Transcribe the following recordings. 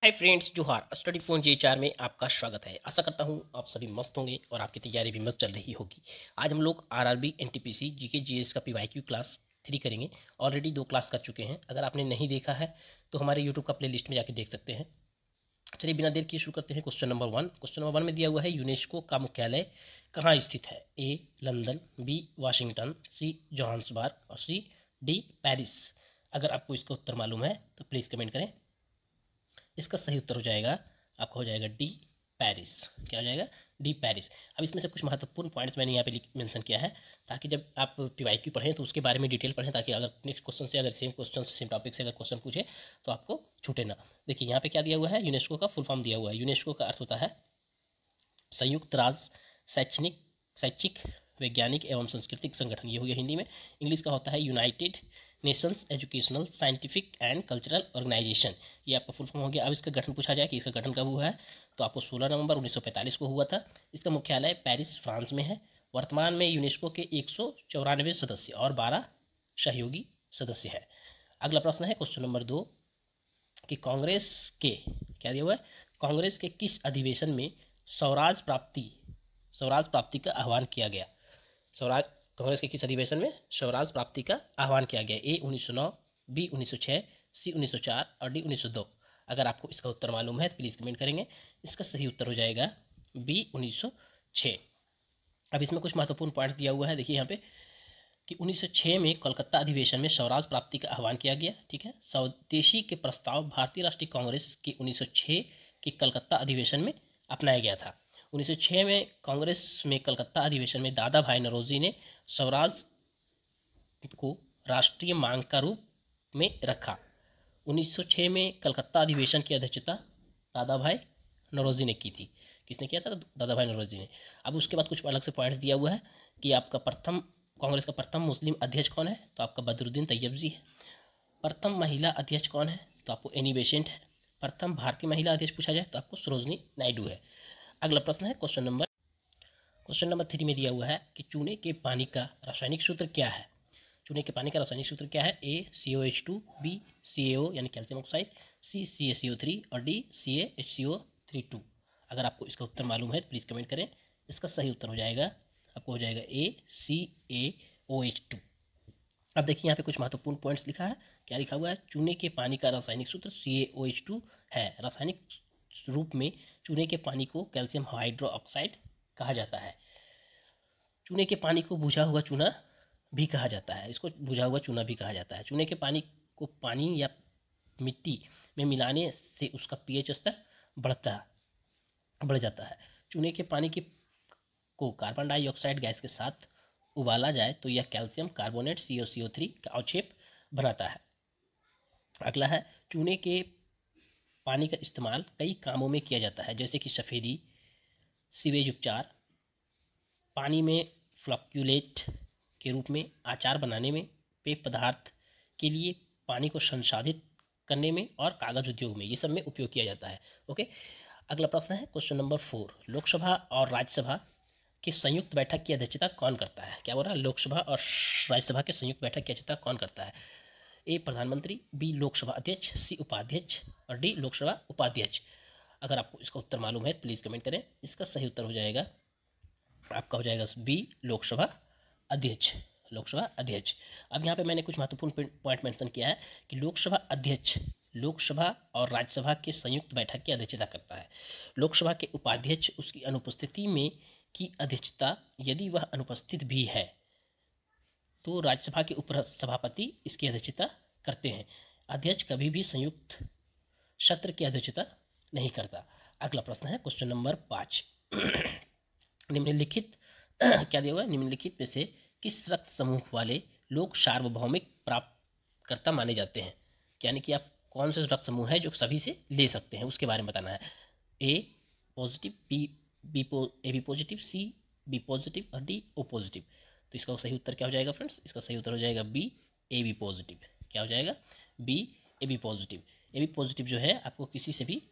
Hi friends, जोहार। Study point जे4 में आपका स्वागत है। आशा करता हूँ आप सभी मस्त होंगे और आपकी तैयारी भी मस्त चल रही होगी। आज हम लोग आरआरबी एनटीपीसी जीके जीएस का पीवाईक्यू क्लास 3 करेंगे। ऑलरेडी 2 क्लास कर चुके हैं। अगर आपने नहीं देखा है तो हमारे यूट्यूब का प्ले लिस्ट में जाके देख सकते हैं। चलिए बिना देर किए शुरू करते हैं। Question number 1। क्वेश्चन नंबर 1 में दिया हुआ है, यूनेस्को का मुख्यालय कहाँ स्थित है? ए लंदन, बी वाशिंगटन, सी जोहान्सबर्ग और सी डी पेरिस। अगर आपको इसका उत्तर मालूम है तो प्लीज़ कमेंट करें। इसका सही उत्तर हो जाएगा, आपका हो जाएगा डी पेरिस। क्या हो जाएगा? D Paris. अब इसमें से कुछ महत्वपूर्ण पॉइंट्स मैंने यहाँ पे मेंशन किया है, ताकि जब आप पीवाईक्यू पढ़ें तो उसके बारे में डिटेल पढ़ें, ताकि अगर नेक्स्ट क्वेश्चन से अगर सेम क्वेश्चन से सेम टॉपिक से अगर क्वेश्चन पूछे तो आपको छूटे ना। देखिए यहाँ पे क्या दिया हुआ है, यूनेस्को का फुल फॉर्म दिया हुआ है। यूनेस्को का अर्थ होता है संयुक्त राज्य शैक्षिक वैज्ञानिक एवं सांस्कृतिक संगठन, ये हो गया हिंदी में। इंग्लिश का होता है United Nations Educational Scientific and Cultural Organization, ये आपका फुल फॉर्म हो गया। अब इसका गठन पूछा जाए कि इसका गठन कब हुआ है, तो आपको 16 नवंबर 1945 को हुआ था। इसका मुख्यालय पेरिस, फ्रांस में है। वर्तमान में यूनेस्को के 194 सदस्य और 12 सहयोगी सदस्य है। अगला प्रश्न है क्वेश्चन नंबर 2 कि कांग्रेस के, क्या दिया हुआ है, कांग्रेस के किस अधिवेशन में स्वराज प्राप्ति का आह्वान किया गया? स्वराज कांग्रेस के किस अधिवेशन में स्वराज प्राप्ति का आह्वान किया गया? ए 1909, बी 1906, सी 1904 और डी 1902। अगर आपको इसका उत्तर मालूम है तो प्लीज़ कमेंट करेंगे। इसका सही उत्तर हो जाएगा बी 1906। अब इसमें कुछ महत्वपूर्ण पॉइंट्स दिया हुआ है। देखिए यहाँ पे कि 1906 में कलकत्ता अधिवेशन में स्वराज प्राप्ति का आह्वान किया गया। ठीक है, स्वदेशी के प्रस्ताव भारतीय राष्ट्रीय कांग्रेस के 1906 के कलकत्ता अधिवेशन में अपनाया गया था। 1906 में कांग्रेस में कलकत्ता अधिवेशन में दादा भाई नौरोजी ने स्वराज को राष्ट्रीय मांग का रूप में रखा। 1906 में कलकत्ता अधिवेशन की अध्यक्षता दादा भाई नौरोजी ने की थी। किसने किया था? दादा भाई नौरोजी ने। अब उसके बाद कुछ अलग से पॉइंट्स दिया हुआ है कि आपका प्रथम कांग्रेस का प्रथम मुस्लिम अध्यक्ष कौन है, तो आपका बदरुद्दीन तैयबजी है। प्रथम महिला अध्यक्ष कौन है, तो आपको एनी बेसेंट है। प्रथम भारतीय महिला अध्यक्ष पूछा जाए तो आपको सरोजनी नायडू है। अगला प्रश्न है क्वेश्चन नंबर 3 में दिया हुआ है कि चूने के पानी का रासायनिक सूत्र क्या है? चूने के पानी का रासायनिक सूत्र क्या है? ए COH2, बी CaO यानी कैल्शियम ऑक्साइड, सी CaCO3 और डी CaHCO3 2। अगर आपको इसका उत्तर मालूम है तो प्लीज़ कमेंट करें। इसका सही उत्तर हो जाएगा, आपको हो जाएगा ए CaOH2। अब देखिए यहाँ पे कुछ महत्वपूर्ण पॉइंट्स लिखा है। क्या लिखा हुआ है? चूने के पानी का रासायनिक सूत्र CaOH2 है। रासायनिक रूप में चूने के पानी को कैल्शियम हाइड्रोक्साइड कहा जाता है। चूने के पानी को बुझा हुआ चूना भी कहा जाता है। इसको बुझा हुआ चूना भी कहा जाता है। चूने के पानी को पानी या मिट्टी में मिलाने से उसका pH स्तर बढ़ जाता है। चूने के पानी को कार्बन डाइऑक्साइड गैस के साथ उबाला जाए तो यह कैल्शियम कार्बोनेट CaCO3 का अवक्षेप बनाता है। अगला है, चूने के पानी का इस्तेमाल कई कामों में किया जाता है, जैसे कि सफ़ेदी, सीवेज उपचार, पानी में फ्लक्यूलेट के रूप में, आचार बनाने में, पेय पदार्थ के लिए पानी को संसाधित करने में और कागज उद्योग में, ये सब में उपयोग किया जाता है। ओके, अगला प्रश्न है क्वेश्चन नंबर 4। लोकसभा और राज्यसभा की संयुक्त बैठक की अध्यक्षता कौन करता है? क्या बोल रहा है? लोकसभा और राज्यसभा की संयुक्त बैठक की अध्यक्षता कौन करता है? ए प्रधानमंत्री, बी लोकसभा अध्यक्ष, सी उपाध्यक्ष और डी लोकसभा उपाध्यक्ष। अगर आपको इसका उत्तर मालूम है प्लीज़ कमेंट करें। इसका सही उत्तर हो जाएगा, आपका हो जाएगा बी लोकसभा अध्यक्ष। लोकसभा अध्यक्ष। अब यहाँ पे मैंने कुछ महत्वपूर्ण पॉइंट मेंशन किया है कि लोकसभा अध्यक्ष लोकसभा और राज्यसभा की संयुक्त बैठक की अध्यक्षता करता है। लोकसभा के उपाध्यक्ष उसकी अनुपस्थिति में की अध्यक्षता, यदि वह अनुपस्थित भी है तो राज्यसभा के उपसभापति इसकी अध्यक्षता करते हैं। अध्यक्ष कभी भी संयुक्त सत्र की अध्यक्षता नहीं करता। अगला प्रश्न है क्वेश्चन नंबर 5। निम्नलिखित क्या दिया हुआ है? निम्नलिखित में से किस रक्त समूह वाले लोग सार्वभौमिक प्राप्तकर्ता माने जाते हैं? यानी कि आप कौन से रक्त समूह है जो सभी से ले सकते हैं, उसके बारे में बताना है। A positive, A B positive, C B positive और डी ओ पॉजिटिव। तो इसका सही उत्तर क्या हो जाएगा फ्रेंड्स? इसका सही उत्तर हो जाएगा बी ए बी पॉजिटिव। क्या हो जाएगा? B A B positive. A B positive जो है आपको किसी से भी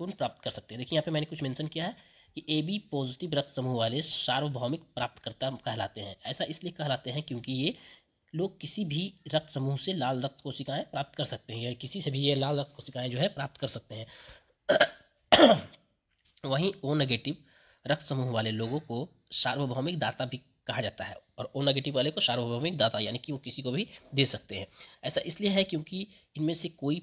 कौन प्राप्त कर सकते हैं। देखिए यहाँ पे मैंने कुछ मेंशन किया है कि ए बी पॉजिटिव रक्त समूह वाले सार्वभौमिक प्राप्तकर्ता कहलाते हैं। ऐसा इसलिए कहलाते हैं क्योंकि ये लोग किसी भी रक्त समूह से लाल रक्त कोशिकाएं प्राप्त कर सकते हैं, या किसी से भी ये लाल रक्त कोशिकाएं जो है प्राप्त कर सकते हैं। वहीं ओ नेगेटिव रक्त समूह वाले लोगों को सार्वभौमिक दाता भी कहा जाता है, और ओ नेगेटिव वाले को सार्वभौमिक दाता यानी कि वो किसी को भी दे सकते हैं। ऐसा इसलिए है क्योंकि इनमें से कोई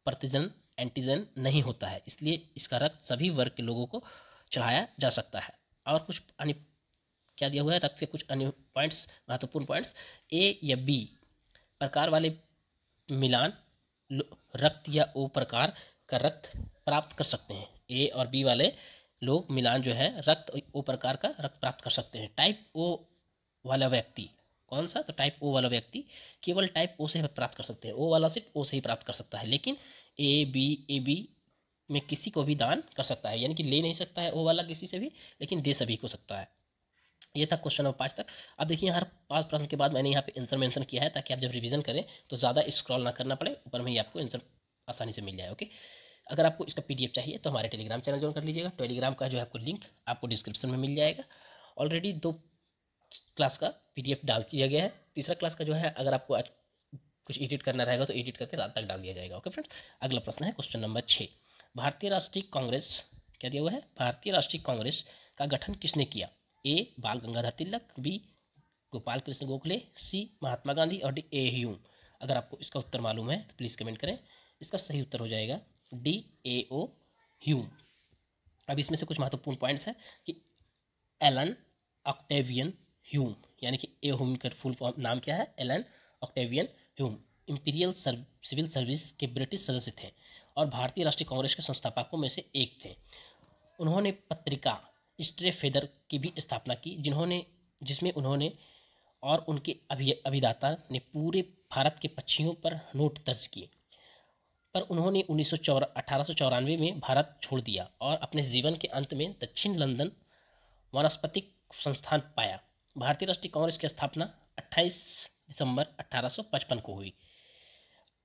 प्रतिजन एंटीजन नहीं होता है, इसलिए इसका रक्त सभी वर्ग के लोगों को चढ़ाया जा सकता है। और कुछ अन्य क्या दिया हुआ है, रक्त के कुछ अन्य पॉइंट्स, महत्वपूर्ण पॉइंट्स, ए या बी प्रकार वाले मिलान रक्त या ओ प्रकार का रक्त प्राप्त कर सकते हैं। ए और बी वाले लोग मिलान जो है रक्त ओ प्रकार का रक्त प्राप्त कर सकते हैं। टाइप ओ वाला व्यक्ति कौन सा, तो टाइप ओ वाला व्यक्ति केवल टाइप ओ से प्राप्त कर सकते हैं, ओ वाला सिर्फ ओ से ही प्राप्त कर सकता है, लेकिन ए बी में किसी को भी दान कर सकता है, यानी कि ले नहीं सकता है ओ वाला किसी से भी, लेकिन दे सभी को सकता है। ये था क्वेश्चन नंबर 5 तक। अब देखिए हर 5 प्रश्न के बाद मैंने यहाँ पे आंसर मेंशन किया है, ताकि आप जब रिवीजन करें तो ज़्यादा स्क्रॉल ना करना पड़े, ऊपर में ही आपको आंसर आसानी से मिल जाए। ओके, अगर आपको इसका पीडीएफ चाहिए तो हमारे टेलीग्राम चैनल ज्वाइन कर लीजिएगा। टेलीग्राम का जो है आपको लिंक आपको डिस्क्रिप्शन में मिल जाएगा। ऑलरेडी 2 क्लास का पीडीएफ डाल दिया गया है, तीसरा क्लास का जो है अगर आपको आज कुछ एडिट करना रहेगा तो एडिट करके रात तक डाल दिया जाएगा। ओके फ्रेंड्स, अगला प्रश्न है क्वेश्चन नंबर 6। भारतीय राष्ट्रीय कांग्रेस क्या दिया हुआ है, भारतीय राष्ट्रीय कांग्रेस का गठन किसने किया? ए बाल गंगाधर तिलक, बी गोपाल कृष्ण गोखले, सी महात्मा गांधी और डी ए ह्यूम। अगर आपको इसका उत्तर मालूम है तो प्लीज़ कमेंट करें। इसका सही उत्तर हो जाएगा डी ए ओ ह्यूम। अब इसमें से कुछ महत्वपूर्ण पॉइंट्स हैं कि एलन ऑक्टेवियन ह्यूम, यानी कि ए ह्यूम का फुल फॉर्म नाम क्या है, Allan Octavian Hume, Imperial Civil Service के ब्रिटिश सदस्य थे और भारतीय राष्ट्रीय कांग्रेस के संस्थापकों में से एक थे। उन्होंने पत्रिका स्ट्रे फेदर की भी स्थापना की, जिसमें उन्होंने और उनके अभिदाता ने पूरे भारत के पक्षियों पर नोट दर्ज किए, पर उन्होंने 1894 में भारत छोड़ दिया और अपने जीवन के अंत में दक्षिण लंदन वानस्पतिक संस्थान पाया। भारतीय राष्ट्रीय कांग्रेस की स्थापना 28 दिसंबर 1855 को हुई।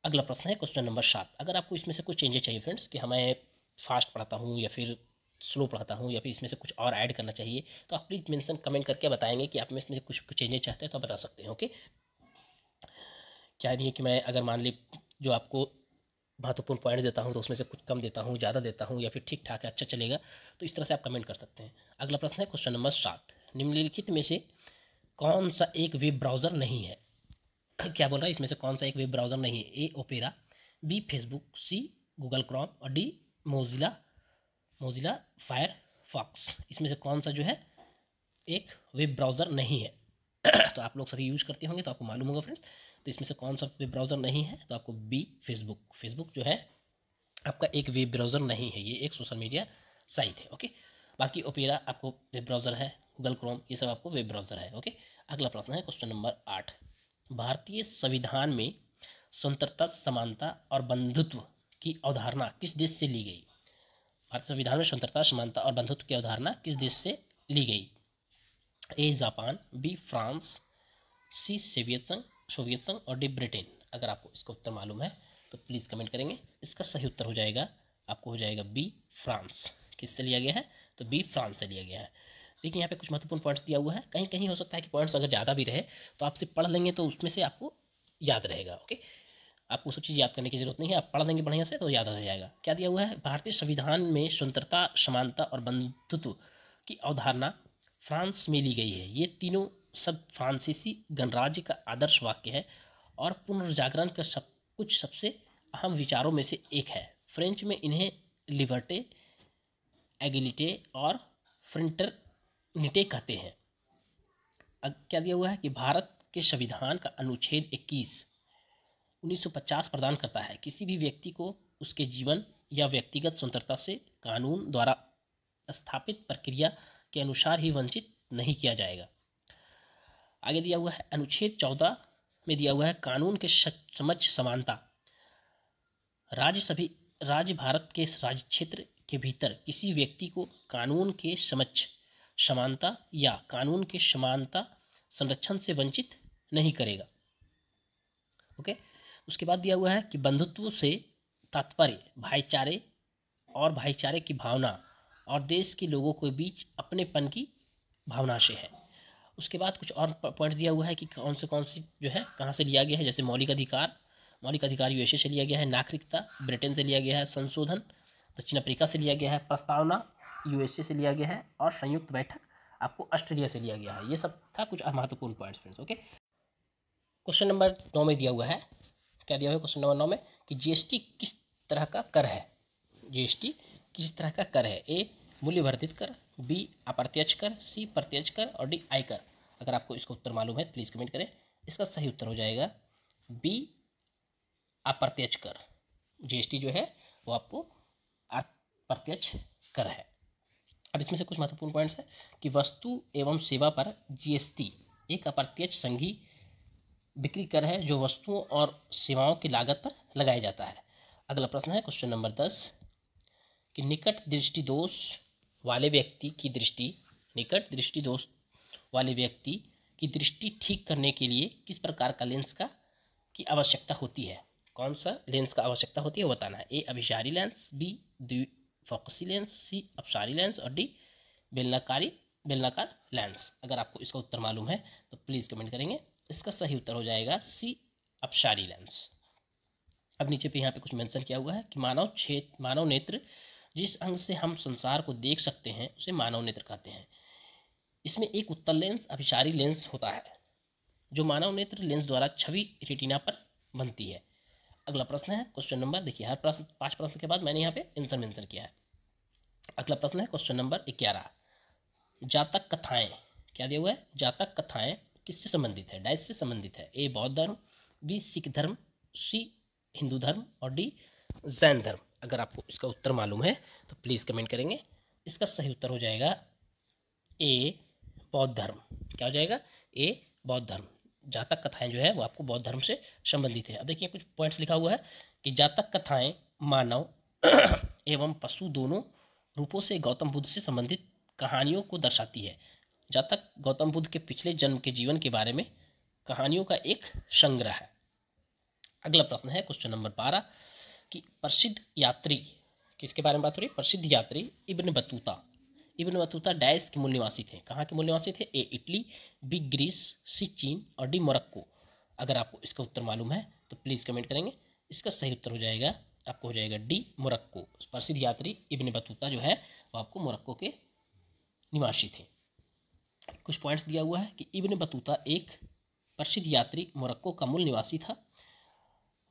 अगला प्रश्न है क्वेश्चन नंबर 7। अगर आपको इसमें से कुछ चेंजेस चाहिए फ्रेंड्स, कि हमें फास्ट पढ़ाता हूँ या फिर स्लो पढ़ाता हूँ या फिर इसमें से कुछ और ऐड करना चाहिए, तो आप प्लीज़ मेंशन कमेंट करके बताएंगे कि आप में इसमें से कुछ चेंजेस चाहते हैं तो आप बता सकते हैं। ओके, क्या नहीं है कि मैं अगर मान ली जो आपको महत्वपूर्ण पॉइंट्स देता हूँ तो उसमें से कुछ कम देता हूँ, ज़्यादा देता हूँ, या फिर ठीक ठाक है, अच्छा चलेगा, तो इस तरह से आप कमेंट कर सकते हैं। अगला प्रश्न है क्वेश्चन नंबर 7। निम्नलिखित में से कौन सा एक वेब ब्राउज़र नहीं है? क्या बोल रहा है, इसमें से कौन सा एक वेब ब्राउज़र नहीं है? ए opera, B Facebook, C Google Chrome और डी मोजिला फायरफॉक्स। इसमें से कौन सा जो है एक वेब ब्राउज़र नहीं है? तो आप लोग सभी यूज करते होंगे तो आपको मालूम होगा फ्रेंड्स। तो इसमें से कौन सा वेब ब्राउज़र नहीं है, तो आपको बी फेसबुक जो है आपका एक वेब ब्राउज़र नहीं है, ये एक सोशल मीडिया साइट है। ओके, बाकी ओपेरा आपको वेब ब्राउज़र है, गूगल क्रोम ये सब आपको वेब ब्राउज़र है। ओके, अगला प्रश्न है क्वेश्चन नंबर 8। भारतीय संविधान में स्वतंत्रता, समानता और बंधुत्व की अवधारणा किस देश से ली गई? भारतीय संविधान में स्वतंत्रता, समानता और बंधुत्व की अवधारणा किस देश से ली गई? A Japan, B France, C Soviet संघ और डी ब्रिटेन। अगर आपको इसका उत्तर मालूम है तो प्लीज़ कमेंट करेंगे। इसका सही उत्तर हो जाएगा आपको हो जाएगा बी फ्रांस। किससे लिया गया है, तो बी फ्रांस से लिया गया है। देखिए यहाँ पे कुछ महत्वपूर्ण पॉइंट्स दिया हुआ है, कहीं कहीं हो सकता है कि पॉइंट्स अगर ज़्यादा भी रहे तो आपसे पढ़ लेंगे तो उसमें से आपको याद रहेगा। ओके, आपको सब चीज़ याद करने की जरूरत नहीं है, आप पढ़ लेंगे बढ़िया से तो याद हो जाएगा। क्या दिया हुआ है, भारतीय संविधान में स्वतंत्रता, समानता और बंधुत्व की अवधारणा फ्रांस में ली गई है। ये तीनों सब फ्रांसीसी गणराज्य का आदर्श वाक्य है और पुनर्जागरण के कुछ सबसे अहम विचारों में से एक है। फ्रेंच में इन्हें लिबर्टे, एगिलिटे और फ्रेटर्निटे कहते हैं। क्या दिया हुआ है कि भारत के संविधान का अनुच्छेद 21 1950 प्रदान करता है, किसी भी व्यक्ति को उसके जीवन या व्यक्तिगत स्वतंत्रता से कानून द्वारा स्थापित प्रक्रिया के अनुसार ही वंचित नहीं किया जाएगा। आगे दिया हुआ है अनुच्छेद 14 में दिया हुआ है कानून के समक्ष समानता। राज्य भारत के राज्य क्षेत्र के भीतर किसी व्यक्ति को कानून के समक्ष समानता या कानून के समानता संरक्षण से वंचित नहीं करेगा। ओके, उसके बाद दिया हुआ है कि बंधुत्व से तात्पर्य भाईचारे की भावना और देश के लोगों के बीच अपनेपन की भावना से है। उसके बाद कुछ और पॉइंट्स दिया हुआ है कि कौन सी जो है कहाँ से लिया गया है, जैसे मौलिक अधिकार यूएसए से लिया गया है, नागरिकता ब्रिटेन से लिया गया है, संशोधन दक्षिण अफ्रीका से लिया गया है, प्रस्तावना यूएसए से लिया गया है और संयुक्त बैठक आपको ऑस्ट्रेलिया से लिया गया है। ये सब था कुछ महत्वपूर्ण points friends. Okay, question number 9 में दिया हुआ है, क्या दिया हुआ है क्वेश्चन नंबर 9 में कि जीएसटी किस तरह का कर है। जीएसटी किस तरह का कर है? ए मूल्य वर्धित कर, बी अप्रत्यक्ष कर, सी प्रत्यक्ष कर और डी आयकर। अगर आपको इसका उत्तर मालूम है प्लीज़ कमेंट करें। इसका सही उत्तर हो जाएगा बी अप्रत्यक्ष कर। जीएसटी जो है वो आपको अप्रत्यक्ष कर है। अब इसमें से कुछ महत्वपूर्ण पॉइंट्स है कि वस्तु एवं सेवा पर जीएसटी एक अप्रत्यक्ष संघीय बिक्री कर है जो वस्तुओं और सेवाओं की लागत पर लगाया जाता है। अगला प्रश्न है क्वेश्चन नंबर 10 कि निकट दृष्टि दोष वाले व्यक्ति की दृष्टि ठीक करने के लिए किस प्रकार का लेंस की आवश्यकता होती है? कौन सा लेंस का आवश्यकता होती है वो बताना है। ए अभिसारी लेंस, बी द्विफोकसी लेंस, सी अपसारी लेंस और डी बेलनाकार लेंस। अगर आपको इसका उत्तर मालूम है तो प्लीज़ कमेंट करेंगे। इसका सही उत्तर हो जाएगा सी अपसारी लेंस। अब नीचे पे यहाँ पे कुछ मेंशन किया हुआ है कि मानव नेत्र जिस अंग से हम संसार को देख सकते हैं उसे मानव नेत्र कहते हैं। इसमें एक उत्तल लेंस अभिसारी लेंस होता है जो मानव नेत्र लेंस द्वारा छवि रेटिना पर बनती है। अगला प्रश्न है क्वेश्चन नंबर, देखिए हर प्रश्न 5 प्रश्न के बाद मैंने यहाँ पे आंसर मेंशन किया है। अगला प्रश्न है क्वेश्चन नंबर 11 जातक कथाएं। क्या दिया हुआ है? जातक कथाएं किससे संबंधित है? डैश से संबंधित है। ए बौद्ध धर्म, बी सिख धर्म, सी हिंदू धर्म और डी जैन धर्म। अगर आपको इसका उत्तर मालूम है तो प्लीज़ कमेंट करेंगे। इसका सही उत्तर हो जाएगा ए बौद्ध धर्म। क्या हो जाएगा? ए बौद्ध धर्म। जातक कथाएं जो है वो आपको बौद्ध धर्म से संबंधित है। अब देखिए कुछ पॉइंट्स लिखा हुआ है कि जातक कथाएं मानव एवं पशु दोनों रूपों से गौतम बुद्ध से संबंधित कहानियों को दर्शाती है। जातक गौतम बुद्ध के पिछले जन्म के जीवन के बारे में कहानियों का एक संग्रह है। अगला प्रश्न है क्वेश्चन नंबर 12 कि प्रसिद्ध यात्री किसके बारे में बात हो रही है? प्रसिद्ध यात्री इब्न बतूता डैश के मूल निवासी थे। कहाँ के मूल निवासी थे? ए इटली, बी ग्रीस, सी चीन और डी मोरक्को। अगर आपको इसका उत्तर मालूम है तो प्लीज़ कमेंट करेंगे। इसका सही उत्तर हो जाएगा आपको हो जाएगा डी मोरक्को। प्रसिद्ध यात्री इब्न बतूता जो है वो आपको मोरक्को के निवासी थे। कुछ पॉइंट्स दिया हुआ है कि इब्न बतूता एक प्रसिद्ध यात्री मोरक्को का मूल निवासी था।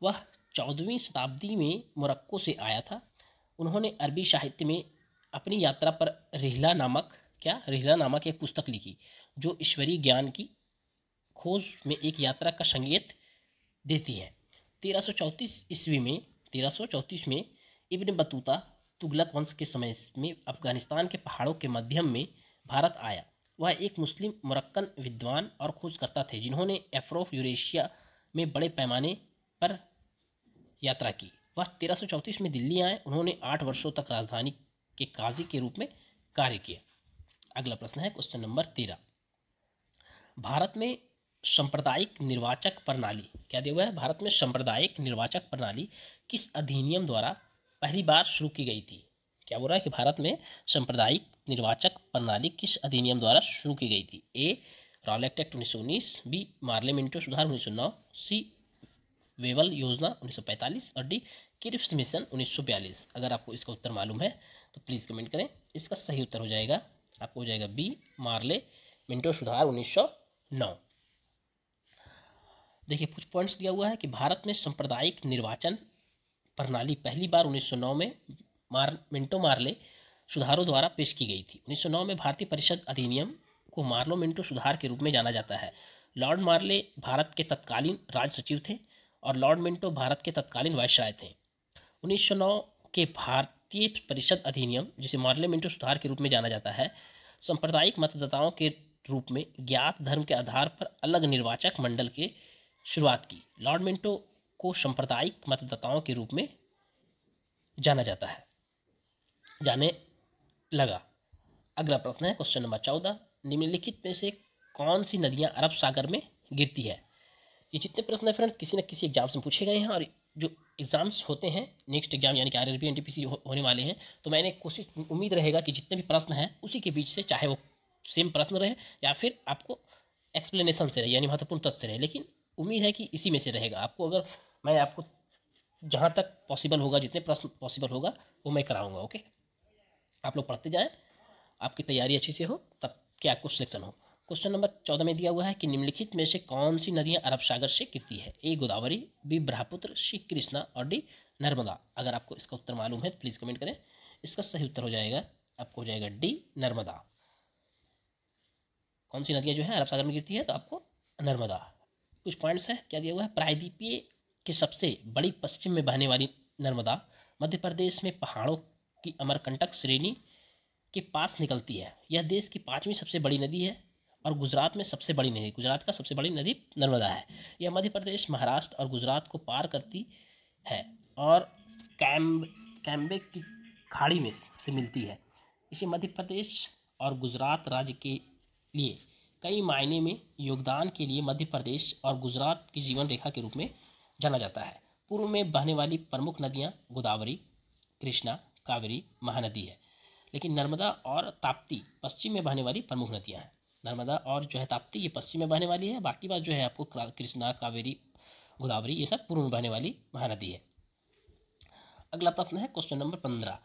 वह 14वीं शताब्दी में मोरक्को से आया था। उन्होंने अरबी साहित्य में अपनी यात्रा पर रिहला नामक एक पुस्तक लिखी जो ईश्वरीय ज्ञान की खोज में एक यात्रा का संकेत देती है। 1334 में इब्न बतूता तुगलक वंश के समय में अफगानिस्तान के पहाड़ों के मध्यम में भारत आया। वह एक मुस्लिम मोरक्कन विद्वान और खोजकर्ता थे जिन्होंने अफ्रीका यूरेशिया में बड़े पैमाने पर यात्रा की। वह 1334 में दिल्ली आए। उन्होंने 8 वर्षों तक राजधानी के काजी के रूप में कार्य किया। अगला प्रश्न है क्वेश्चन नंबर 13 भारत में सांप्रदायिक निर्वाचक प्रणाली। क्या दिया हुआ है? भारत में सांप्रदायिक निर्वाचक प्रणाली किस अधिनियम द्वारा पहली बार शुरू की गई थी? क्या बोल रहा है कि भारत में सांप्रदायिक निर्वाचक प्रणाली किस अधिनियम द्वारा शुरू की गई थी? A Rowlatt Act 1919, B Morley Minto सुधार 1909, सी वेवल योजना 1945 और डी क्रिप्स मिशन 1942। अगर आपको इसका उत्तर मालूम है तो प्लीज़ कमेंट करें। इसका सही उत्तर हो जाएगा आपको हो जाएगा बी मार्ले मिंटो सुधार 1909। देखिए कुछ पॉइंट्स दिया हुआ है कि भारत में सांप्रदायिक निर्वाचन प्रणाली पहली बार 1909 में मिंटो मार्ले सुधारों द्वारा पेश की गई थी। 1909 में भारतीय परिषद अधिनियम को मार्लो मिंटो सुधार के रूप में जाना जाता है। लॉर्ड मार्ले भारत के तत्कालीन राज सचिव थे और लॉर्ड मिंटो भारत के तत्कालीन वायसराय थे। 1909 के भारतीय परिषद अधिनियम जिसे मार्ले मिंटो सुधार के रूप में जाना जाता है सांप्रदायिक मतदाताओं के रूप में ज्ञात धर्म के आधार पर अलग निर्वाचक मंडल की शुरुआत की। लॉर्ड मिंटो को सांप्रदायिक मतदाताओं के रूप में जाने लगा। अगला प्रश्न है क्वेश्चन नंबर 14 निम्नलिखित में से कौन सी नदियां अरब सागर में गिरती है? ये जितने प्रश्न है फ्रेंड्स किसी न किसी एग्जाम से पूछे गए हैं और जो एग्जाम्स होते हैं नेक्स्ट एग्जाम यानी कि आरआरबी एनटीपीसी होने वाले हैं तो मैंने उम्मीद रहेगा कि जितने भी प्रश्न हैं उसी के बीच से चाहे वो सेम प्रश्न रहे या फिर आपको एक्सप्लेनेशन से रहे, यानी महत्वपूर्ण तथ्य से रहे, लेकिन उम्मीद है कि इसी में से रहेगा। आपको अगर मैं आपको जहाँ तक पॉसिबल होगा, जितने प्रश्न पॉसिबल होगा वो मैं कराऊंगा। ओके, आप लोग पढ़ते जाएं, आपकी तैयारी अच्छी से हो, तब क्या आपको सिलेक्शन हो। क्वेश्चन नंबर 14 में दिया हुआ है कि निम्नलिखित में से कौन सी नदियां अरब सागर से गिरती है? ए गोदावरी, बी ब्रह्मपुत्र, सी कृष्णा और डी नर्मदा। अगर आपको इसका उत्तर मालूम है तो प्लीज़ कमेंट करें। इसका सही उत्तर हो जाएगा, आपको हो जाएगा डी नर्मदा। कौन सी नदियाँ जो है अरब सागर में गिरती है? तो आपको नर्मदा। कुछ पॉइंट्स हैं, क्या दिया हुआ है? प्रायद्वीपीय के सबसे बड़ी पश्चिम में बहने वाली नर्मदा मध्य प्रदेश में पहाड़ों की अमरकंटक श्रेणी के पास निकलती है। यह देश की 5वीं सबसे बड़ी नदी है और गुजरात में सबसे बड़ी नदी, गुजरात का सबसे बड़ी नदी नर्मदा है। यह मध्य प्रदेश, महाराष्ट्र और गुजरात को पार करती है और कैम्बे की खाड़ी में से मिलती है। इसे मध्य प्रदेश और गुजरात राज्य के लिए कई मायने में योगदान के लिए मध्य प्रदेश और गुजरात की जीवन रेखा के रूप में जाना जाता है। पूर्व में बहने वाली प्रमुख नदियाँ गोदावरी, कृष्णा, कावेरी, महानदी है, लेकिन नर्मदा और ताप्ती पश्चिम में बहने वाली प्रमुख नदियाँ हैं। नर्मदा और जो है ताप्ती ये पश्चिम में बहने वाली है, बाकी बात जो है आपको कृष्णा, कावेरी, गोदावरी ये सब पूर्व में बहने वाली महानदी है। अगला प्रश्न है क्वेश्चन नंबर 15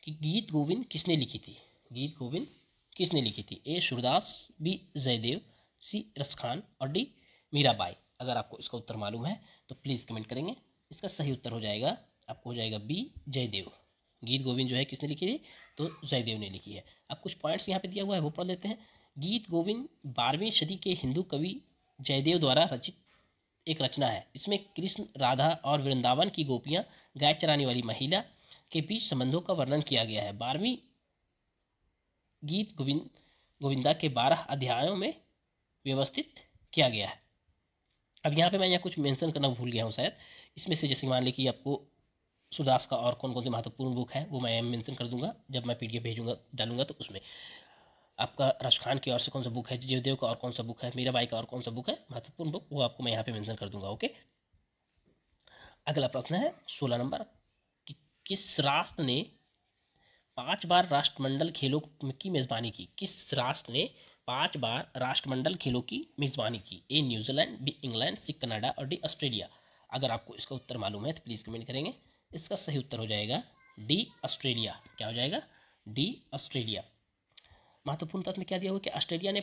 कि गीत गोविंद किसने लिखी थी? गीत गोविंद किसने लिखी थी? ए सूरदास, बी जयदेव, सी रसखान और डी मीराबाई। अगर आपको इसका उत्तर मालूम है तो प्लीज़ कमेंट करेंगे। इसका सही उत्तर हो जाएगा, आपको हो जाएगा बी जयदेव। गीत गोविंद जो है किसने लिखी थी? तो जयदेव ने लिखी है। अब कुछ पॉइंट्स यहाँ पे दिया हुआ है वो पढ़ लेते हैं। गीत गोविंद 12वीं सदी के हिंदू कवि जयदेव द्वारा रचित एक रचना है। इसमें कृष्ण, राधा और वृंदावन की गोपियाँ, गाय चराने वाली महिला के बीच संबंधों का वर्णन किया गया है। 12वीं गीत गोविंदा के 12 अध्यायों में व्यवस्थित किया गया है। अब यहाँ पे मैं यहाँ कुछ मेंशन करना भूल गया हूँ शायद। इसमें से जैसे मान लीजिए आपको सुदास का और कौन कौन सी महत्वपूर्ण बुक है वो मैं मेंशन कर दूंगा जब मैं पीडीएफ भेजूंगा डालूंगा, तो उसमें आपका रशखान की ओर से कौन सा बुक है, जयदेव का और कौन सा बुक है, मीराबाई का और कौन सा बुक है महत्वपूर्ण बुक, वो आपको मैं यहाँ पे मेंशन कर दूंगा। ओके, अगला प्रश्न है 16 नंबर कि किस राष्ट्र ने 5 बार राष्ट्रमंडल खेलों की मेज़बानी की? किस राष्ट्र ने 5 बार राष्ट्रमंडल खेलों की मेज़बानी की? A New Zealand, B England, C Canada और डी ऑस्ट्रेलिया। अगर आपको इसका उत्तर मालूम है तो प्लीज़ कमेंट करेंगे। इसका सही उत्तर हो जाएगा डी ऑस्ट्रेलिया। क्या हो जाएगा? D Australia. महत्वपूर्ण तथ्य में क्या दिया हुआ कि ऑस्ट्रेलिया ने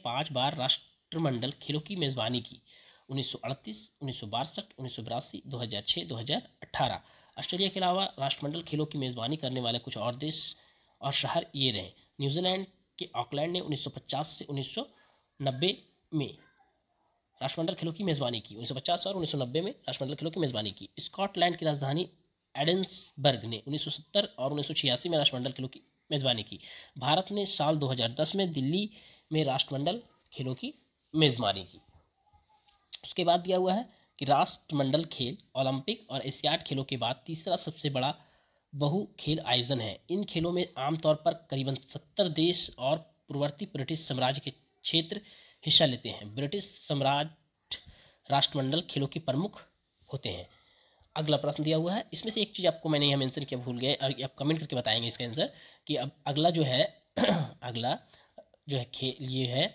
5 बार राष्ट्रमंडल खेलों की मेज़बानी की। 1938, 1962, 1982, 2006, 2018। ऑस्ट्रेलिया के अलावा राष्ट्रमंडल खेलों की मेज़बानी करने वाले कुछ और देश और शहर ये रहे। न्यूजीलैंड के ऑकलैंड ने 1950 से 1990 में राष्ट्रमंडल खेलों की मेज़बानी की। 1950 और 1990 में राष्ट्रमंडल खेलों की मेज़बानी की। स्कॉटलैंड की राजधानी एडिन्सबर्ग ने 1970 और 1986 में राष्ट्रमंडल खेलों की मेज़बानी की। भारत ने साल 2010 में दिल्ली में राष्ट्रमंडल खेलों की मेज़बानी की। उसके बाद दिया हुआ है कि राष्ट्रमंडल खेल ओलंपिक और एशियाड खेलों के बाद तीसरा सबसे बड़ा बहु खेल आयोजन है। इन खेलों में आमतौर पर करीबन 70 देश और पूर्ववर्ती ब्रिटिश साम्राज्य के क्षेत्र हिस्सा लेते हैं। ब्रिटिश साम्राज्य राष्ट्रमंडल खेलों के प्रमुख होते हैं। अगला प्रश्न दिया हुआ है, इसमें से एक चीज़ आपको मैंने यहाँ मेंशन किया भूल गए और आप कमेंट करके बताएंगे इसका आंसर कि अब अगला जो है अगला जो है खेल ये है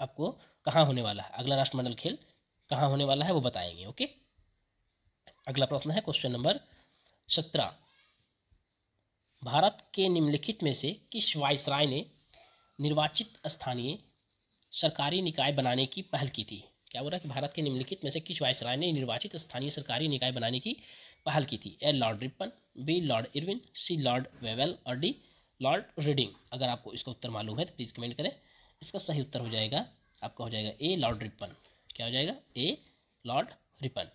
आपको कहाँ होने वाला है, अगला राष्ट्रमंडल खेल कहाँ होने वाला है वो बताएंगे। ओके, अगला प्रश्न है क्वेश्चन नंबर 17। भारत के निम्नलिखित में से किस वायसराय ने निर्वाचित स्थानीय सरकारी निकाय बनाने की पहल की थी? क्या हो रहा है कि भारत के निम्नलिखित में से किस वायसराय ने निर्वाचित स्थानीय सरकारी निकाय बनाने की पहल की थी? A Lord Ripon, B Lord Irwin, C Lord Wavell और डी लॉर्ड रीडिंग। अगर आपको इसका उत्तर मालूम है तो प्लीज़ कमेंट करें। इसका सही उत्तर हो जाएगा, आपका हो जाएगा ए लॉर्ड रिपन। क्या हो जाएगा? ए लॉर्ड रिपन।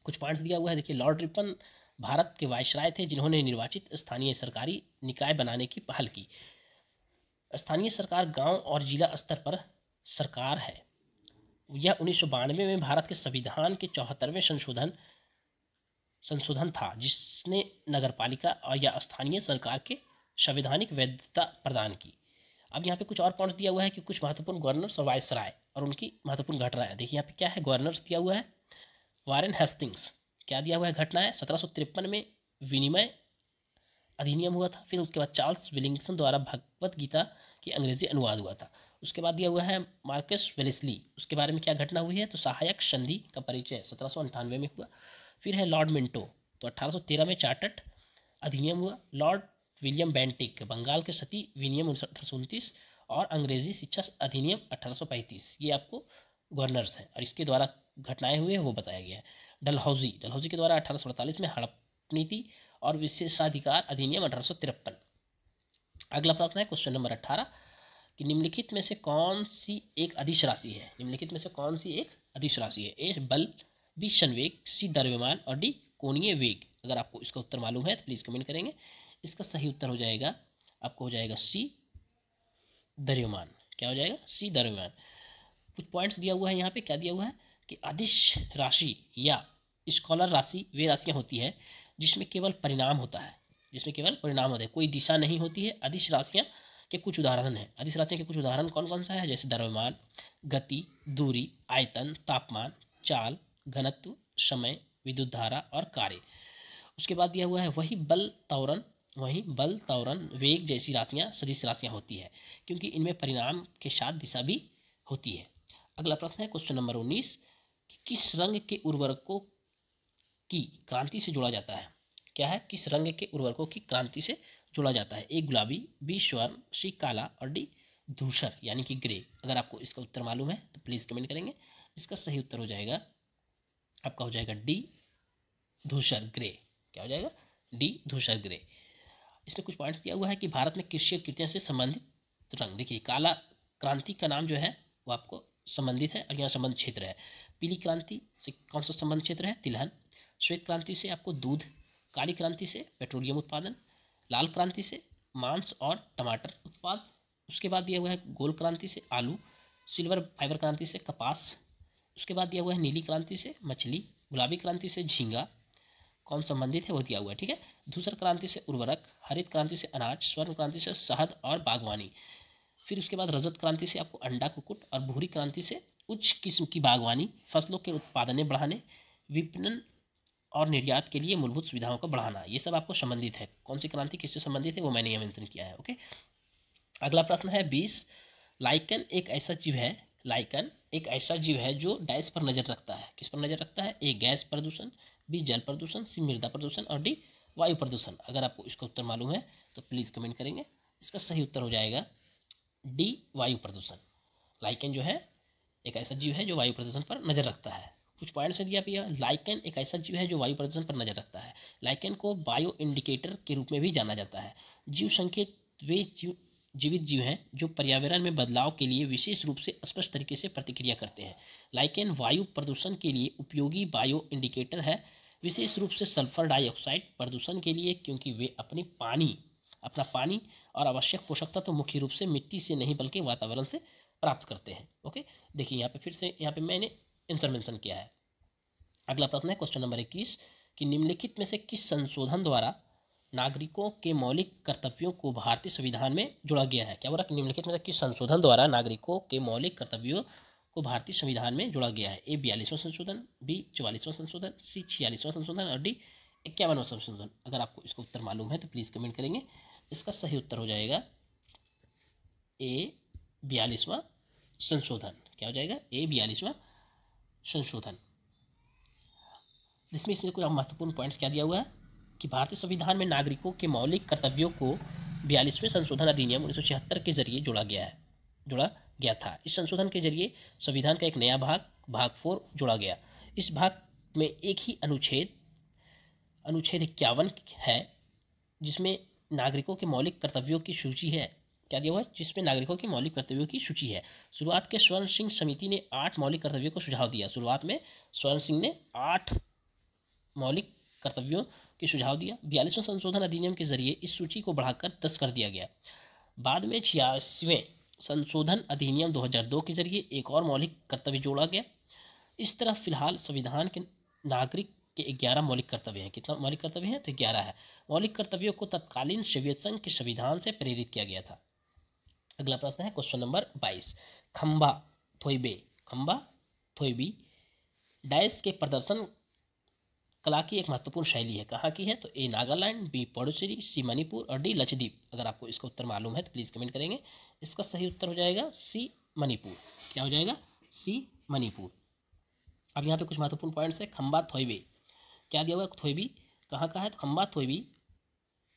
कुछ पॉइंट्स दिया हुआ है, देखिए लॉर्ड रिपन भारत के वायसराय थे जिन्होंने निर्वाचित स्थानीय सरकारी निकाय बनाने की पहल की। स्थानीय सरकार गांव और जिला स्तर पर सरकार है। यह 1992 में भारत के संविधान के 74वें संशोधन था जिसने नगरपालिका और या स्थानीय सरकार के संवैधानिक वैधता प्रदान की। अब यहाँ पे कुछ और पॉइंट्स दिया हुआ है कि कुछ महत्वपूर्ण गवर्नर्स और वायसराय और उनकी महत्वपूर्ण घटनाएं। देखिए यहाँ पे क्या है, गवर्नर्स दिया हुआ है वारेन हेस्टिंग्स। क्या दिया हुआ है घटनाएं? 1753 में विनिमय अधिनियम हुआ था। फिर उसके बाद चार्ल्स विलिंगसन द्वारा भगवत गीता की अंग्रेजी अनुवाद हुआ था। उसके बाद दिया हुआ है मार्कस वेलेस्ली, उसके बारे में क्या घटना हुई है, तो सहायक संधि का परिचय 1798 में हुआ। फिर है लॉर्ड मिंटो, तो 1813 में चार्टर्ड अधिनियम हुआ। लॉर्ड विलियम बेंटिक, बंगाल के सती विनियम 1829 और अंग्रेजी शिक्षा अधिनियम 1835, ये आपको गवर्नर्स हैं और इसके द्वारा घटनाएं हुई है वो बताया गया है। डलहौजी, डलहौजी के द्वारा 1848 में हड़प नीति और विशेषाधिकार अधिनियम 1853। अगला प्रश्न है क्वेश्चन नंबर 18 कि निम्नलिखित में से कौन सी एक अदिश राशि है, निम्नलिखित में से कौन सी एक अदिश राशि है। ए बल, बी संवेग, सी द्रव्यमान और डी कोणीय वेग। अगर आपको इसका उत्तर मालूम है तो प्लीज़ कमेंट करेंगे। इसका सही उत्तर हो जाएगा आपको हो जाएगा सी द्रव्यमान। क्या हो जाएगा, सी द्रव्यमान। कुछ पॉइंट्स दिया हुआ है यहाँ पे, क्या दिया हुआ है कि अदिश राशि या स्कॉलर राशि वे राशियाँ होती है जिसमें केवल परिणाम होता है, जिसमें केवल परिणाम होता है, कोई दिशा नहीं होती है। अदिश राशियाँ के कुछ उदाहरण हैं, अदिश राशियों के कुछ उदाहरण कौन कौन सा है, जैसे द्रव्यमान, गति, दूरी, आयतन, तापमान, चाल, घनत्व, समय, विद्युत धारा और कार्य। उसके बाद दिया हुआ है वही बल, त्वरण, वेग जैसी राशियाँ सदिश राशियाँ होती है क्योंकि इनमें परिणाम के साथ दिशा भी होती है। अगला प्रश्न है क्वेश्चन नंबर 19 कि किस रंग के उर्वरकों की क्रांति से जोड़ा जाता है। क्या है, किस रंग के उर्वरकों की क्रांति से जोड़ा जाता है। ए गुलाबी, बी स्वर्ण, सी काला और डी धूसर यानी कि ग्रे। अगर आपको इसका उत्तर मालूम है तो प्लीज़ कमेंट करेंगे। इसका सही उत्तर हो जाएगा आपका हो जाएगा डी धूसर ग्रे। क्या हो जाएगा, डी धूसर ग्रे। इसमें कुछ पॉइंट्स दिया हुआ है कि भारत में कृषि कृतियों से संबंधित रंग, देखिए काला क्रांति का नाम जो है वो आपको संबंधित है और यहाँ संबंध क्षेत्र है। पीली क्रांति से कौन सा संबंध क्षेत्र है, तिलहन। श्वेत क्रांति से आपको दूध, काली क्रांति से पेट्रोलियम उत्पादन, लाल क्रांति से मांस और टमाटर उत्पाद। उसके बाद दिया हुआ है गोल्ड क्रांति से आलू, सिल्वर फाइबर क्रांति से कपास। उसके बाद दिया हुआ है नीली क्रांति से मछली, गुलाबी क्रांति से झींगा, कौन संबंधित है वो दिया हुआ है, ठीक है। धूसर क्रांति से उर्वरक, हरित क्रांति से अनाज, स्वर्ण क्रांति से शहद और बागवानी। फिर उसके बाद रजत क्रांति से आपको अंडा कुक्कुट और भूरी क्रांति से उच्च किस्म की बागवानी, फसलों के उत्पादन बढ़ाने, विपणन और निर्यात के लिए मूलभूत सुविधाओं को बढ़ाना। ये सब आपको संबंधित है। कौन सी क्रांति किससे संबंधित है वो मैंने यहाँ मेंशन किया है, ओके। अगला प्रश्न है 20 लाइकन एक ऐसा जीव है, लाइकन एक ऐसा जीव है जो डैश पर नजर रखता है। किस पर नजर रखता है, ए गैस प्रदूषण, बी जल प्रदूषण, सी मृदा प्रदूषण और डी वायु प्रदूषण। अगर आपको इसका उत्तर मालूम है तो प्लीज़ कमेंट करेंगे। इसका सही उत्तर हो जाएगा डी वायु प्रदूषण। लाइकन जो है एक ऐसा जीव है जो वायु प्रदूषण पर नजर रखता है। कुछ पॉइंट से दिया भैया, लाइकन एक ऐसा जीव है जो वायु प्रदूषण पर नजर रखता है। लाइकन को बायो इंडिकेटर के रूप में भी जाना जाता है। जीव संकेत वे जीवित जीव हैं जो पर्यावरण में बदलाव के लिए विशेष रूप से स्पष्ट तरीके से प्रतिक्रिया करते हैं। लाइकेन वायु प्रदूषण के लिए उपयोगी बायो इंडिकेटर है, विशेष रूप से सल्फर डाइऑक्साइड प्रदूषण के लिए, क्योंकि वे अपना पानी और आवश्यक पोषक तत्व मुख्य रूप से मिट्टी से नहीं बल्कि वातावरण से प्राप्त करते हैं, ओके। देखिए यहाँ पे फिर से यहाँ पे मैंने आंसर मेंशन किया है। अगला प्रश्न है क्वेश्चन नंबर 21 कि निम्नलिखित में से किस संशोधन द्वारा नागरिकों के मौलिक कर्तव्यों को भारतीय संविधान में जोड़ा गया है। क्या बोला कि निम्नलिखित में से किस संशोधन द्वारा नागरिकों के मौलिक कर्तव्यों को भारतीय संविधान में जोड़ा गया है। ए 42वां संशोधन, बी 44वां संशोधन, सी 46वां संशोधन और डी 51वां संशोधन। अगर आपको इसका उत्तर मालूम है तो प्लीज़ कमेंट करेंगे। इसका सही उत्तर हो जाएगा ए 42वां संशोधन। क्या हो जाएगा, ए 42वां संशोधन। इसमें कोई महत्वपूर्ण पॉइंट्स क्या दिया हुआ है कि भारतीय संविधान में नागरिकों के मौलिक कर्तव्यों को 42वें संशोधन अधिनियम 1976 के जरिए जोड़ा गया था। इस संशोधन के जरिए संविधान का एक नया भाग 4 जोड़ा गया। इस भाग में एक ही अनुच्छेद 51 है जिसमें नागरिकों के मौलिक कर्तव्यों की सूची है। क्या दिया हुआ है, जिसमें नागरिकों के मौलिक कर्तव्यों की सूची है। शुरुआत के स्वर्ण सिंह समिति ने 8 मौलिक कर्तव्यों को सुझाव दिया। शुरुआत में स्वर्ण सिंह ने 8 मौलिक कर्तव्यों की सुझाव दिया। 42वें संशोधन अधिनियम के जरिए इस सूची को बढ़ाकर 10 कर दिया गया। बाद में 86वें संशोधन अधिनियम 2002 के जरिए एक और मौलिक कर्तव्य जोड़ा गया। इस तरह फिलहाल संविधान के नागरिक के 11 मौलिक कर्तव्य हैं। कितना मौलिक कर्तव्य हैं, तो 11 है। मौलिक कर्तव्यों को तत्कालीन सोवियत संघ के संविधान से प्रेरित किया गया था। अगला प्रश्न है क्वेश्चन नंबर 22 खंबा थोइबी डैश के प्रदर्शन कला की एक महत्वपूर्ण शैली है, कहाँ की है? तो ए नागालैंड, बी पुडुचेरी, सी मणिपुर और डी लक्षद्वीप। अगर आपको इसका उत्तर मालूम है तो प्लीज़ कमेंट करेंगे। इसका सही उत्तर हो जाएगा सी मणिपुर। क्या हो जाएगा? सी मणिपुर। अब यहाँ पे कुछ महत्वपूर्ण पॉइंट्स है। खम्बा थोइबे, क्या दिया हुआ है? थोइबी कहाँ का है? तो खम्बा थोइबी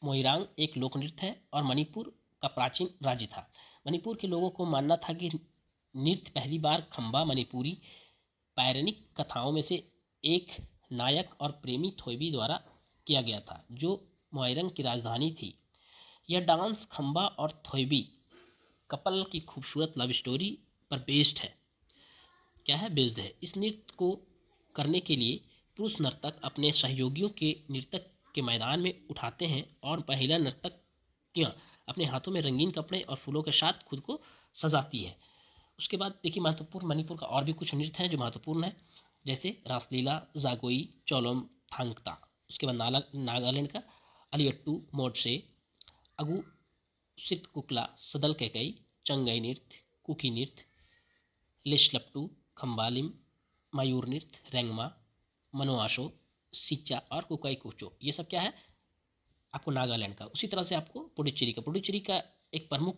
मोइरांग एक लोक नृत्य है और मणिपुर का प्राचीन राज्य था। मणिपुर के लोगों को मानना था कि नृत्य पहली बार खम्बा मणिपुरी पौराणिक कथाओं में से एक नायक और प्रेमी थोइबी द्वारा किया गया था, जो मोइरंग की राजधानी थी। यह डांस खम्बा और थोइबी कपल की खूबसूरत लव स्टोरी पर बेस्ड है। क्या है? बेस्ड है। इस नृत्य को करने के लिए पुरुष नर्तक अपने सहयोगियों के नर्तक के मैदान में उठाते हैं और महिला नर्तकियाँ अपने हाथों में रंगीन कपड़े और फूलों के साथ खुद को सजाती है। उसके बाद देखिए महत्वपूर्ण मणिपुर का और भी कुछ नृत्य हैं जो महत्वपूर्ण है, जैसे रासलीला, जागोई, चोलम, थांगता। उसके बाद नागालैंड का अलियट्टू, मोडसे, अगू सिटकुकला, सदल कैकई, चंगई नृत्य, कुकी नृत्य, लेशलपटू, खम्बालिम, मयूर नृत्य, रेंगमा, मनोआशो, सिच्चा और कुकाई कुचो। ये सब क्या है? आपको नागालैंड का। उसी तरह से आपको पुडुचेरी का एक प्रमुख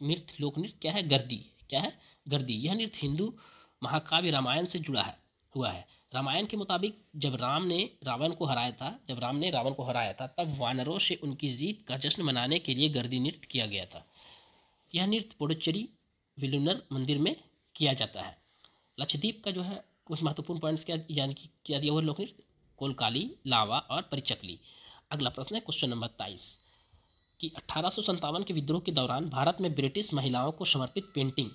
नृत्य, लोक नृत्य क्या है? गर्दी। क्या है? गर्दी। यह नृत्य हिंदू महाकाव्य रामायण से जुड़ा हुआ है। रामायण के मुताबिक जब राम ने रावण को हराया था तब वानरों से उनकी जीत का जश्न मनाने के लिए गर्दी नृत्य किया गया था। यह नृत्य पुडुचेरी विलुनर मंदिर में किया जाता है। लक्षद्वीप का जो है कुछ महत्वपूर्ण पॉइंट्स क्या, यानी कि क्या दिया हुआ लोक नृत्य? कोलकाली, लावा और परिचकली। अगला प्रश्न है क्वेश्चन नंबर 23 कि 1857 के विद्रोह के दौरान भारत में ब्रिटिश महिलाओं को समर्पित पेंटिंग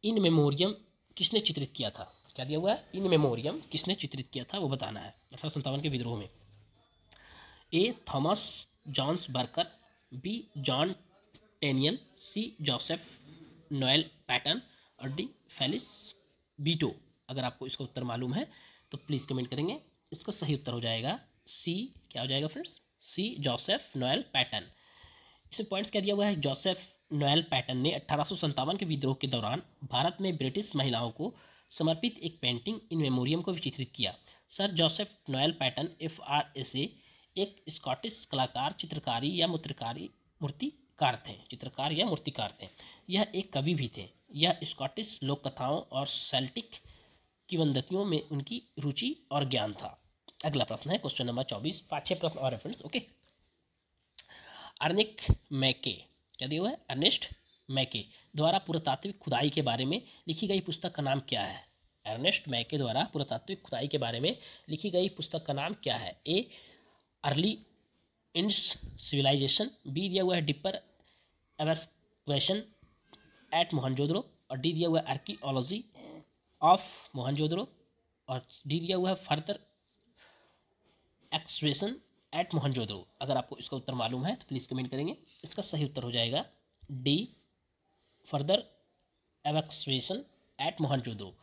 इन मेमोरियम किसने चित्रित किया था? क्या दिया हुआ है? इन मेमोरियम किसने चित्रित किया था वो बताना है 1857 के विद्रोह में। ए थॉमस जॉन्स बर्कर, बी जॉन टेनियल, सी जोसेफ नोएल पैटर्न और डी फेलिस बीटो। अगर आपको इसका उत्तर मालूम है तो प्लीज़ कमेंट करेंगे। इसका सही उत्तर हो जाएगा सी। क्या हो जाएगा फ्रेंड्स? सी जोसेफ नोएल पैटर्न। इसमें पॉइंट्स क्या दिया हुआ है? जोसेफ नोएल पैटर्न ने 1857 के विद्रोह के दौरान भारत में ब्रिटिश महिलाओं को समर्पित एक पेंटिंग इन मेमोरियम को चित्रित किया। Sir Joseph Noel pattern FRSA एक स्कॉटिश कलाकार, चित्रकार या मूर्तिकार थे। यह एक कवि भी थे। यह स्कॉटिश लोक कथाओं और सेल्टिक किंवदंतियों में उनकी रुचि और ज्ञान था। अगला प्रश्न है क्वेश्चन नंबर 24। 5-6 प्रश्न और है फ्रेंड्स। ओके। अर्निक मैके, क्या दिया हुआ है? अर्नेस्ट मैके द्वारा पुरातात्विक खुदाई के बारे में लिखी गई पुस्तक का नाम क्या है? अर्नेस्ट मैके द्वारा पुरातात्विक खुदाई के बारे में लिखी गई पुस्तक का नाम क्या है? ए अर्ली इंड्स सिविलाइजेशन, बी दिया हुआ है डिपर एवेस्क्वेशन एट मोहनजोदड़ो और डी दिया हुआ है आर्कियोलॉजी ऑफ मोहनजोदड़ो और डी दिया हुआ है फर्दर एक्सवेशन एट मोहनजोदड़ो। अगर आपको इसका उत्तर मालूम है तो प्लीज़ कमेंट करेंगे। इसका सही उत्तर हो जाएगा D further excavation at Mohenjodaro.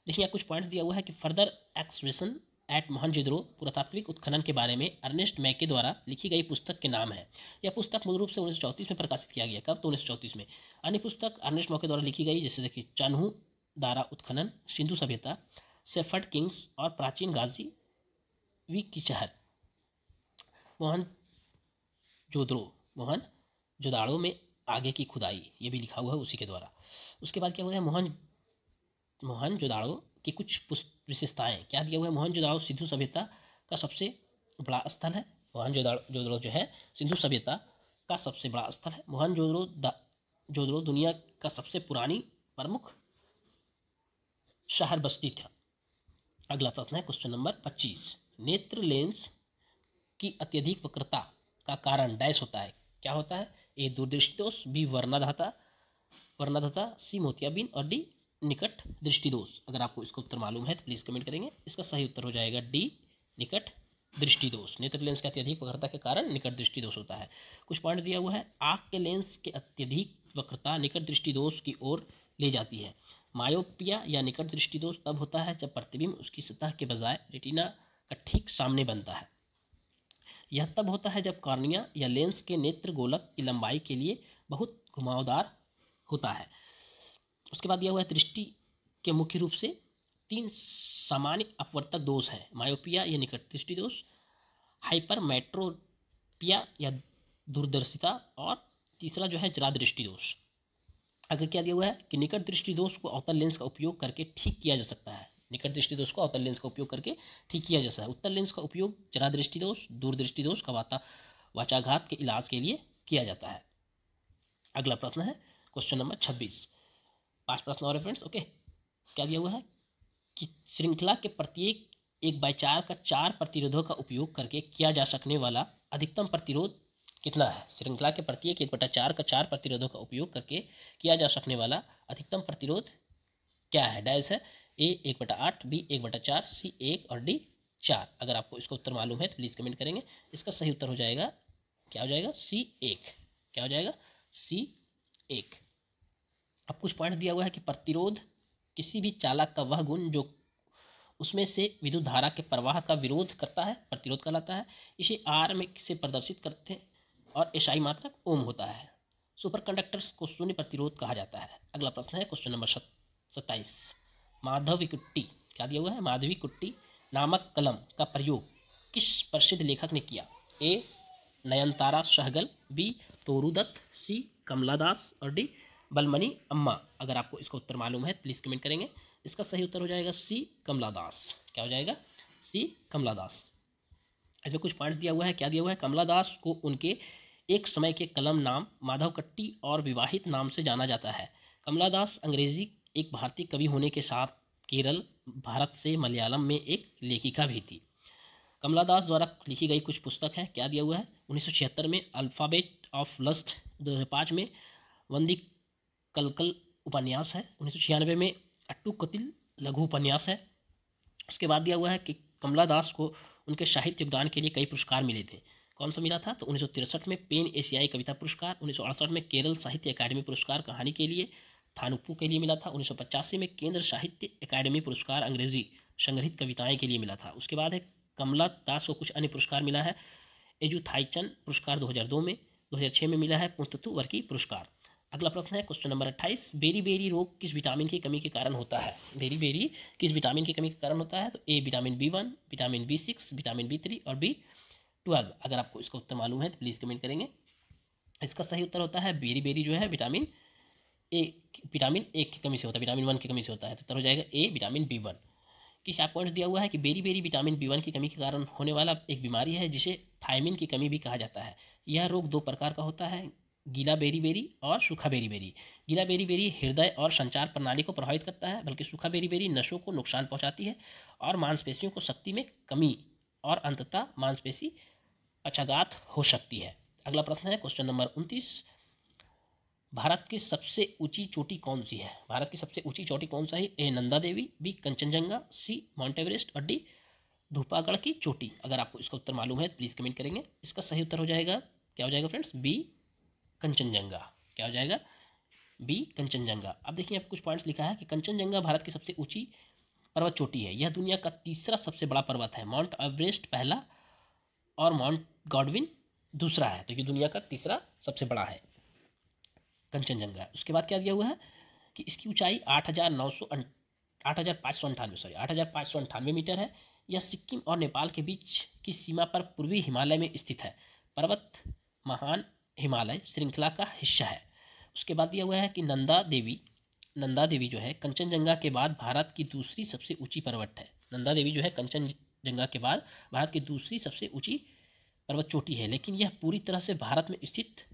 देखिए यहाँ कुछ पॉइंट्स दिया हुआ है कि फर्दर एक्सवेशन एट मोहनजोदड़ो पुरातात्विक उत्खनन के बारे में अर्नेस्ट मैके द्वारा लिखी गई पुस्तक के नाम है। यह पुस्तक मूल रूप से 1934 में प्रकाशित किया गया। कब? तो 1934 में। अन्य पुस्तक अर्नेस्ट मैके द्वारा लिखी गई जैसे देखिए चान्हू दारा उत्खनन, सिंधु सभ्यता, सेफर्ड किंग्स और प्राचीन गाजी वी किचहर, मोहनजोदाड़ो में आगे की खुदाई, ये भी लिखा हुआ है उसी के द्वारा। उसके बाद क्या हुआ है? मोहनजोदाड़ो की कुछ विशेषताएं, क्या दिया हुआ है? मोहनजोदाड़ो सिंधु सभ्यता का सबसे बड़ा स्थल है। मोहनजोदाड़ो जो है सिंधु सभ्यता का सबसे बड़ा स्थल है। मोहनजोदड़ो दुनिया का सबसे पुरानी प्रमुख शहर बस्ती था। अगला प्रश्न है क्वेश्चन नंबर 25। नेत्र लेंस की अत्यधिक वक्रता का कारण डैश होता है? क्या होता है? ए दूरदृष्टि दोष, बी वर्णाधता, सी मोतियाबिंद और डी निकट दृष्टि दोष। अगर आपको इसका उत्तर मालूम है तो प्लीज़ कमेंट करेंगे। इसका सही उत्तर हो जाएगा डी निकट दृष्टि दोष। नेत्र लेंस के अत्यधिक वक्रता के कारण निकट दृष्टि दोष होता है। कुछ पॉइंट दिया हुआ है। आँख के लेंस के अत्यधिक वक्रता निकट दृष्टि दोष की ओर ले जाती है। मायोपिया या निकट दृष्टि दोष तब होता है जब प्रतिबिंब उसकी सतह के बजाय रेटिना का ठीक सामने बनता है। यह तब होता है जब कॉर्निया या लेंस के नेत्र गोलक की लंबाई के लिए बहुत घुमावदार होता है। उसके बाद दिया हुआ है दृष्टि के मुख्य रूप से 3 सामान्य अपवर्तक दोष हैं, मायोपिया या निकट दृष्टि दोष, हाइपरमेट्रोपिया या दूरदर्शिता, और तीसरा जो है जरा दृष्टि दोष। आगे क्या दिया हुआ है कि निकट दृष्टि दोष को अवतल लेंस का उपयोग करके ठीक किया जा सकता है। निकट दृष्टि दोष को अवतल लेंस का उपयोग करके ठीक किया जा सकता है। उत्तल लेंस का उपयोग जरा दृष्टि दोष, दूर दृष्टि दोष का वाचाघात के इलाज के लिए किया जाता है। अगला प्रश्न है क्वेश्चन नंबर 26। 5 प्रश्न और है फ्रेंड्स। ओके, क्या दिया हुआ है कि श्रृंखला के प्रत्येक 1/4 का 4 प्रतिरोधों का उपयोग करके किया जा सकने वाला अधिकतम प्रतिरोध कितना है। श्रृंखला के प्रत्येक 1/4 का 4 प्रतिरोधों का उपयोग करके किया जा सकने वाला अधिकतम प्रतिरोध क्या है। डैश है ए 1/8, बी 1/4, सी 1 और डी 4। अगर आपको इसका उत्तर मालूम है तो प्लीज़ कमेंट करेंगे। इसका सही उत्तर हो जाएगा, क्या हो जाएगा, सी 1। क्या हो जाएगा, सी 1। अब कुछ पॉइंट दिया हुआ है कि प्रतिरोध किसी भी चालक का वह गुण जो उसमें से विद्युत धारा के प्रवाह का विरोध करता है, प्रतिरोध कहलाता है। इसे आर में से प्रदर्शित करते हैं और एसआई मात्रक ओम होता है। सुपर कंडक्टर्स को शून्य प्रतिरोध कहा जाता है। अगला प्रश्न है क्वेश्चन नंबर 27। माधवीकुट्टी, क्या दिया हुआ है, माधवीकुट्टी नामक कलम का प्रयोग किस प्रसिद्ध लेखक ने किया। ए नयनतारा सहगल, बी तोरूदत्त, सी कमलादास और डी बलमणि अम्मा। अगर आपको इसका उत्तर मालूम है प्लीज़ कमेंट करेंगे। इसका सही उत्तर हो जाएगा सी कमलादास। क्या हो जाएगा, सी कमलादास। इसमें कुछ पॉइंट दिया हुआ है। क्या दिया हुआ है, कमलादास को उनके एक समय के कलम नाम माधवकट्टी और विवाहित नाम से जाना जाता है। कमलादास अंग्रेजी एक भारतीय कवि होने के साथ केरल, भारत से मलयालम में एक लेखिका भी थी। कमलादास द्वारा लिखी गई कुछ पुस्तक हैं। क्या दिया हुआ है, 1976 में अल्फ़ाबेट ऑफ लस्ट, 2005 में वंदी कलकल उपन्यास है, 1996 में अट्टुकतिल लघु उपन्यास है। उसके बाद दिया हुआ है कि कमलादास को उनके साहित्य योगदान के लिए कई पुरस्कार मिले थे। कौन सा मिला था, तो 1963 में पेन एशियाई कविता पुरस्कार, 1968 में केरल साहित्य अकादमी पुरस्कार कहानी के लिए थानुपू के लिए मिला था, 1985 में केंद्र साहित्य अकादमी पुरस्कार अंग्रेजी संग्रहित कविताएं के लिए मिला था। उसके बाद है कमला दास को कुछ अन्य पुरस्कार मिला है। एजुथाइचन पुरस्कार 2002 में, 2006 में मिला है पुंततु वर्की पुरस्कार। अगला प्रश्न है क्वेश्चन नंबर 28। बेरी बेरी रोग किस विटामिन की कमी के कारण होता है। बेरी बेरी किस विटामिन की कमी के कारण होता है, तो A vitamin B1, vitamin B6, vitamin B3 और B12। अगर आपको इसका उत्तर मालूम है तो प्लीज़ कमेंट करेंगे। इसका सही उत्तर होता है बेरी बेरी जो है विटामिन ए की कमी से होता है, विटामिन 1 की कमी से होता है। तो उत्तर हो जाएगा ए विटामिन B1। कि क्या पॉइंट्स दिया हुआ है कि बेरी बेरी विटामिन B1 की कमी के कारण होने वाला एक बीमारी है जिसे थायमिन की कमी भी कहा जाता है। यह रोग 2 प्रकार का होता है, गीला बेरी बेरी और सूखा बेरी बेरी। गीला बेरी बेरी हृदय और संचार प्रणाली को प्रभावित करता है, बल्कि सूखा बेरी बेरी नसों को नुकसान पहुंचाती है और मांसपेशियों को शक्ति में कमी और अंततः मांसपेशी पक्षाघात हो सकती है। अगला प्रश्न है क्वेश्चन नंबर 29। भारत की सबसे ऊंची चोटी कौन सी है। भारत की सबसे ऊंची चोटी कौन सा है, ए नंदा देवी, बी कंचनजंगा, सी माउंट एवरेस्ट और डी धूपागढ़ की चोटी। अगर आपको इसका उत्तर मालूम है प्लीज़ कमेंट करेंगे। इसका सही उत्तर हो जाएगा, क्या हो जाएगा फ्रेंड्स, बी कंचनजंगा। क्या हो जाएगा, बी कंचनजंगा। अब देखिए आप कुछ पॉइंट्स लिखा है कि कंचनजंगा भारत की सबसे ऊंची पर्वत चोटी है। यह दुनिया का तीसरा सबसे बड़ा पर्वत है। माउंट एवरेस्ट पहला और माउंट गॉडविन दूसरा है। तो ये दुनिया का तीसरा सबसे बड़ा है कंचनजंगा। उसके बाद क्या दिया हुआ है कि इसकी ऊंचाई 8,598 मीटर है। यह सिक्किम और नेपाल के बीच की सीमा पर पूर्वी हिमालय में स्थित है। पर्वत महान हिमालय श्रृंखला का हिस्सा है। उसके बाद दिया हुआ है कि नंदा देवी जो है कंचनजंगा के बाद भारत की दूसरी सबसे ऊंची पर्वत है। नंदा देवी जो है कंचनजंगा के बाद भारत की दूसरी सबसे ऊंची पर्वत चोटी है, लेकिन यह पूरी तरह से भारत में स्थित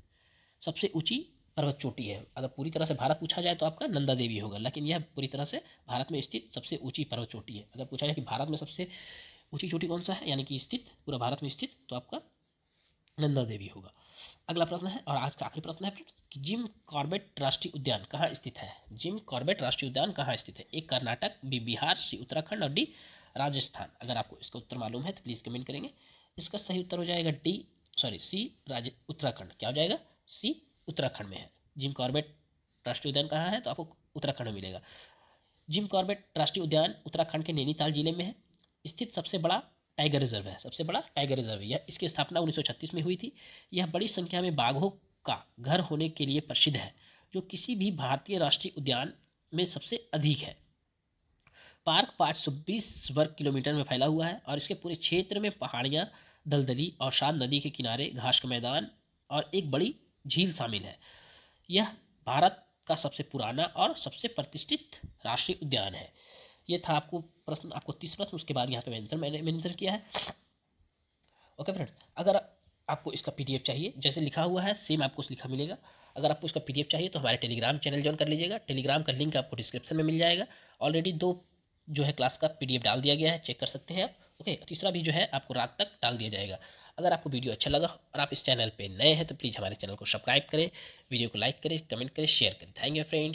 सबसे ऊंची पर्वत चोटी है। अगर पूरी तरह से भारत पूछा जाए तो आपका नंदा देवी होगा, लेकिन यह पूरी तरह से भारत में स्थित सबसे ऊंची पर्वत चोटी है। अगर पूछा जाए कि भारत में सबसे ऊंची चोटी कौन सा है, यानी कि स्थित पूरा भारत में स्थित, तो आपका नंदा देवी होगा। अगला प्रश्न है और आज का आखिरी प्रश्न है फ्रेंड्स कि जिम कॉर्बेट राष्ट्रीय उद्यान कहाँ स्थित है। जिम कॉर्बेट राष्ट्रीय उद्यान कहाँ स्थित है, ए कर्नाटक, बी बिहार, सी उत्तराखंड और डी राजस्थान। अगर आपको इसका उत्तर मालूम है तो प्लीज़ कमेंट करेंगे। इसका सही उत्तर हो जाएगा सी उत्तराखंड। क्या हो जाएगा, सी उत्तराखंड में है। जिम कॉर्बेट राष्ट्रीय उद्यान कहाँ है, तो आपको उत्तराखंड में मिलेगा। जिम कॉर्बेट राष्ट्रीय उद्यान उत्तराखंड के नैनीताल जिले में है स्थित सबसे बड़ा टाइगर रिजर्व है। सबसे बड़ा टाइगर रिजर्व है। इसकी स्थापना 1936 में हुई थी। यह बड़ी संख्या में बाघों का घर होने के लिए प्रसिद्ध है, जो किसी भी भारतीय राष्ट्रीय उद्यान में सबसे अधिक है। पार्क 520 वर्ग किलोमीटर में फैला हुआ है और इसके पूरे क्षेत्र में पहाड़ियाँ, दलदली और शांत नदी के किनारे घास के मैदान और एक बड़ी झील शामिल है। यह भारत का सबसे पुराना और सबसे प्रतिष्ठित राष्ट्रीय उद्यान है। ये था आपको प्रश्न, आपको 30 प्रश्न, उसके बाद यहाँ पे मैंने मेंशन किया है। ओके फ्रेंड्स, अगर आपको इसका पीडीएफ चाहिए, जैसे लिखा हुआ है सेम आपको लिखा मिलेगा। अगर आपको इसका पीडीएफ चाहिए तो हमारे टेलीग्राम चैनल ज्वाइन कर लीजिएगा। टेलीग्राम का लिंक आपको डिस्क्रिप्शन में मिल जाएगा। ऑलरेडी 2 जो है क्लास का पीडीएफ डाल दिया गया है, चेक कर सकते हैं आप। ओके, तीसरा भी जो है आपको रात तक डाल दिया जाएगा। अगर आपको वीडियो अच्छा लगा और आप इस चैनल पर नए हैं तो प्लीज़ हमारे चैनल को सब्सक्राइब करें, वीडियो को लाइक करें, कमेंट करें, शेयर करें। Thank you friends.